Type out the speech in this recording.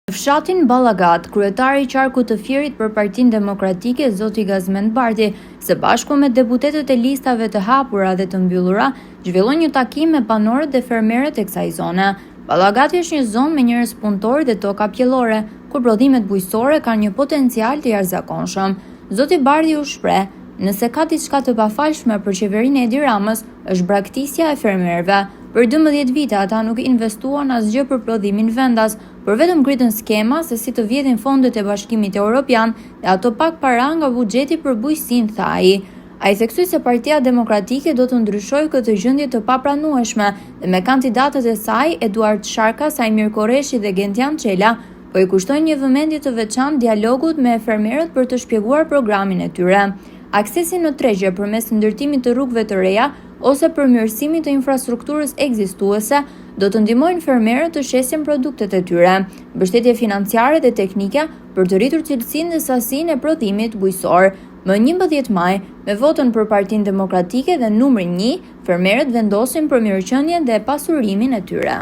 Në fshatin Ballagat, kryetari i qarkut të Fierit për Partinë Demokratike, zoti Gazmend Bardhi, së bashku me deputetët e listave të hapura dhe të mbyllura, zhvilloi një takim me banorët dhe fermerët e kësaj zone. Ballagati është një zonë me njerëz punëtor dhe toka pjellore, kur prodhimet bujqësore kanë një potencial të jashtëzakonshëm. Zoti Bardhi u shpreh, nëse ka diçka të pafalshme për qeverinë e Edi Ramës, është braktisja e fermerëve. Për 12 vite ata nuk investuan asgjë për prodhimin vendas, por vetëm ngritën skema se si të vjedhin fondet e Bashkimit Evropian dhe ato pak para nga buxheti për bujqësinë, tha ai. Ai theksoi se Partia Demokratike do të ndryshojë këtë gjendje të papranueshme dhe me kandidatët e saj Eduard Sharka, Sajmir Korreshi dhe Gentian Çela, po i kushtojnë një vëmendje të veçantë dialogut me fermerët për të shpjeguar programin e tyre. Aksesi në tregje përmes ndërtimit të rrugëve të reja ose përmirësimit të infrastrukturës ekzistuese do të ndihmojnë fermerët të shesin produktet e tyre, mbështetje financiare dhe teknike për të rritur cilësinë dhe sasinë e prodhimit bujqësor. Më 11 maj, me votën për Partinë Demokratike dhe numrin 1, fermerët vendosin për mirëqenien dhe pasurimin e tyre.